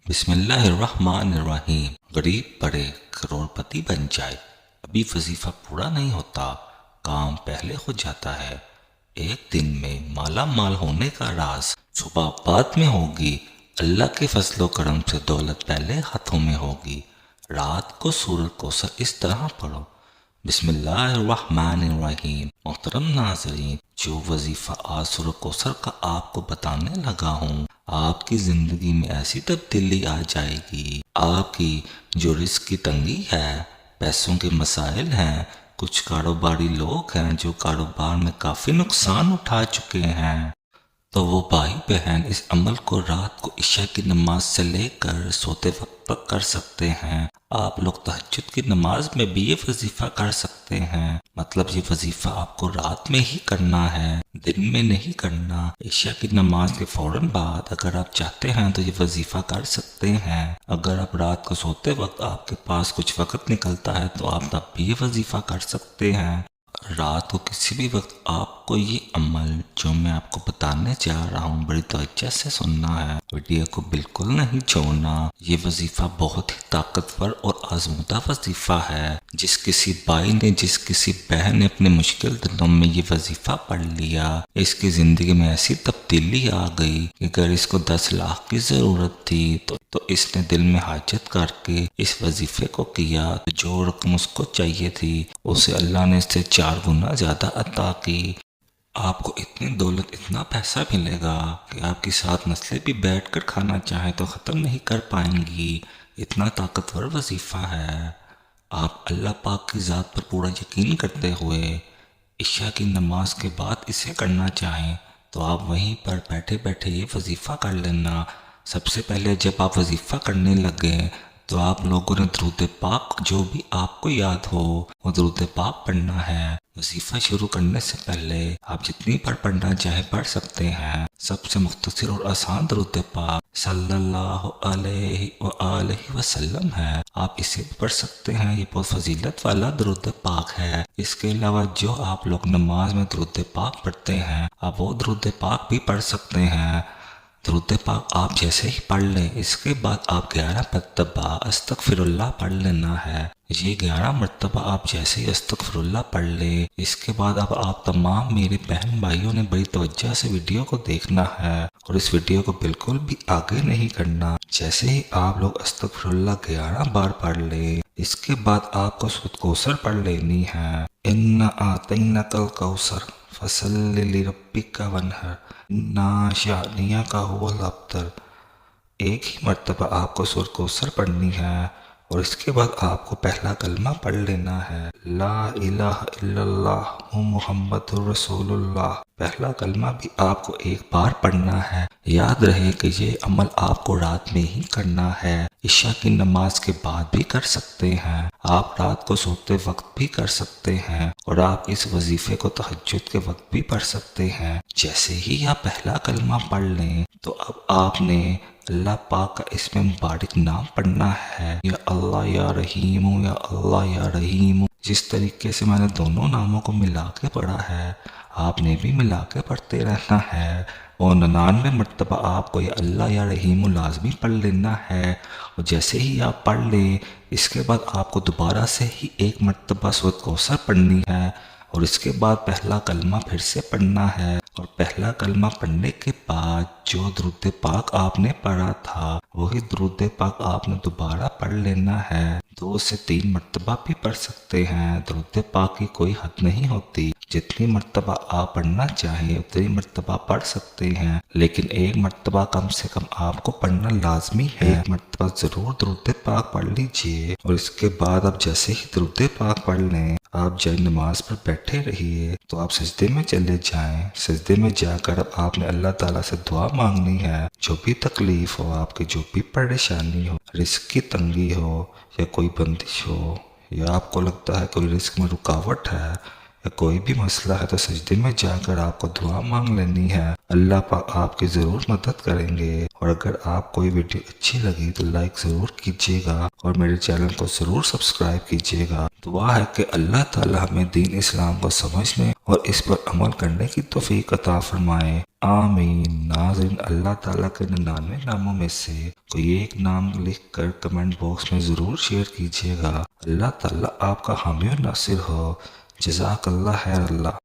بسم اللہ الرحمن الرحیم۔ غریب پڑے کروڑپتی بن جائے، ابھی وظیفہ پورا نہیں ہوتا، کام پہلے ہو جاتا ہے۔ ایک دن میں مالا مال ہونے کا راز صبح بعد میں ہوگی، اللہ کے فضل و کرم سے دولت پہلے ہاتھوں میں ہوگی۔ رات کو سورۃ کوثر اس طرح پڑھو، بسم اللہ الرحمن الرحیم۔ محترم ناظرین، جو وظیفہ آج سورۃ کوثر کا آپ کو بتانے لگا ہوں، آپ کی زندگی میں ایسی تبدیلی آ جائے گی۔ آپ کی جو رزق کی تنگی ہے، پیسوں کے مسائل ہیں، کچھ کاروباری لوگ ہیں جو کاروبار میں کافی نقصان اٹھا چکے ہیں، تو وہ بھائی بہن اس عمل کو رات کو عشاء کی نماز سے لے کر سوتے وقت تک کر سکتے ہیں۔ آپ لوگ تہجد کی نماز میں بھی یہ وظیفہ کر سکتے ہیں، مطلب یہ وظیفہ آپ کو رات میں ہی کرنا ہے، دن میں نہیں کرنا۔ عشاء کی نماز کے فوراً بعد اگر آپ چاہتے ہیں تو یہ وظیفہ کر سکتے ہیں۔ اگر آپ رات کو سوتے وقت آپ کے پاس کچھ وقت نکلتا ہے تو آپ تب بھی یہ وظیفہ کر سکتے ہیں۔ رات کو کسی بھی وقت آپ کو یہ عمل جو میں آپ کو بتانے جا رہا ہوں بڑی توجہ سے سننا ہے، ویڈیو کو بالکل نہیں چھوڑنا۔ یہ وظیفہ بہت ہی طاقتور اور آزمودہ وظیفہ ہے۔ جس کسی بھائی نے، جس کسی بہن نے اپنے مشکل دنوں میں یہ وظیفہ پڑھ لیا، اس کی زندگی میں ایسی تبدیلی آ گئی کہ اگر اس کو 10 لاکھ کی ضرورت تھی تو اس نے دل میں حاجت کر کے اس وظیفے کو کیا، تو جو رقم اس کو چاہیے تھی اسے اللہ نے اس سے 4 گنا زیادہ عطا کی۔ آپ کو اتنی دولت، اتنا پیسہ ملے گا کہ آپ کی 7 نسلیں بھی بیٹھ کر کھانا چاہیں تو ختم نہیں کر پائیں گی۔ اتنا طاقتور وظیفہ ہے۔ آپ اللہ پاک کی ذات پر پورا یقین کرتے ہوئے عشاء کی نماز کے بعد اسے کرنا چاہیں تو آپ وہیں پر بیٹھے بیٹھے یہ وظیفہ کر لینا۔ سب سے پہلے جب آپ وظیفہ کرنے لگے تو آپ لوگوں نے درود پاک جو بھی آپ کو یاد ہو وہ درود پاک پڑھنا ہے۔ وظیفہ شروع کرنے سے پہلے آپ جتنی بار پڑھنا چاہے پڑھ سکتے ہیں۔ سب سے مختصر اور آسان درود پاک صلی اللہ علیہ وآلہ وسلم ہے، آپ اسے بھی پڑھ سکتے ہیں۔ یہ بہت فضیلت والا درود پاک ہے۔ اس کے علاوہ جو آپ لوگ نماز میں درود پاک پڑھتے ہیں، آپ وہ درود پاک بھی پڑھ سکتے ہیں۔ درود پاک آپ جیسے ہی پڑھ لیں، اس کے بعد آپ 11 مرتبہ استغفر اللہ پڑھ لینا ہے۔ یہ 11 مرتبہ آپ جیسے ہی استغفر اللہ پڑھ لیں، اس کے بعد اب آپ تمام میرے بہن بھائیوں نے بڑی توجہ سے ویڈیو کو دیکھنا ہے اور اس ویڈیو کو بالکل بھی آگے نہیں کرنا۔ جیسے ہی آپ لوگ استغفر اللہ 11 بار پڑھ لیں، اس کے بعد آپ کو سورۃ کوثر پڑھ لینی ہے۔ اِنَّا أَعْطَيْنَاكَ الْكَوْثَرَ فَصَلِّ لِرَبِّكَ وَانْحَرْ اِنَّ شَانِئَكَ هُوَ الْأَبْتَرُ۔ ایک ہی مرتبہ آپ کو سورۃ کوثر پڑھنی ہے اور اس کے بعد آپ کو پہلا کلمہ پڑھ لینا ہے، لا الہ الا اللہ محمد رسول اللہ۔ پہلا کلمہ بھی آپ کو ایک بار پڑھنا ہے۔ یاد رہے کہ یہ عمل آپ کو رات میں ہی کرنا ہے، عشاء کی نماز کے بعد بھی کر سکتے ہیں، آپ رات کو سوتے وقت بھی کر سکتے ہیں اور آپ اس وظیفے کو تہجد کے وقت بھی پڑھ سکتے ہیں۔ جیسے ہی آپ پہلا کلمہ پڑھ لیں تو اب آپ نے اللہ پاک کا اس میں مبارک نام پڑھنا ہے، یا اللہ یا رحیم، یا اللہ یا رحیم۔ جس طریقے سے میں نے دونوں ناموں کو ملا کے پڑھا ہے، آپ نے بھی ملا کے پڑھتے رہنا ہے اور 99 مرتبہ آپ کو یہ اللہ یا رحیم لازمی پڑھ لینا ہے۔ اور جیسے ہی آپ پڑھ لیں، اس کے بعد آپ کو دوبارہ سے ہی 1 مرتبہ سورۃ کوثر پڑھنی ہے اور اس کے بعد پہلا کلمہ پھر سے پڑھنا ہے، اور پہلا کلمہ پڑھنے کے بعد جو درود پاک آپ نے پڑھا تھا وہی درود پاک آپ نے دوبارہ پڑھ لینا ہے۔ 2 سے 3 مرتبہ بھی پڑھ سکتے ہیں، درود پاک کی کوئی حد نہیں ہوتی، جتنی مرتبہ آپ پڑھنا چاہیں اتنی مرتبہ پڑھ سکتے ہیں، لیکن 1 مرتبہ کم سے کم آپ کو پڑھنا لازمی ہے۔ 1 مرتبہ ضرور درود پاک پڑھ لیجئے اور اس کے بعد آپ جیسے ہی درود پاک پڑھ لیں، آپ جب نماز پر بیٹھے رہیے تو آپ سجدے میں چلے جائیں۔ سجدے میں جا کر اب آپ نے اللہ تعالیٰ سے دعا مانگنی ہے، جو بھی تکلیف ہو آپ کی، جو بھی پریشانی ہو، رزق کی تنگی ہو یا کوئی بندش ہو، یا آپ کو لگتا ہے کوئی رزق میں رکاوٹ ہے یا کوئی بھی مسئلہ ہے، تو سجدے میں جا کر آپ کو دعا مانگ لینی ہے۔ اللہ پاک آپ کی ضرور مدد کریں گے۔ اور اگر آپ کو یہ ویڈیو اچھی لگی تو لائک ضرور کیجیے گا اور میرے چینل کو ضرور سبسکرائب کیجیے گا۔ دعا ہے کہ اللہ تعالی ہمیں دین اسلام کو سمجھنے اور اس پر عمل کرنے کی توفیق عطا فرمائے۔ آمین۔ ناظرین، اللہ تعالیٰ کے 99 ناموں میں سے کوئی ایک نام لکھ کر کمنٹ باکس میں ضرور شیئر کیجیے گا۔ اللہ تعالیٰ آپ کا حامی و ناصر ہو۔ جزاک اللہ خیر اللہ۔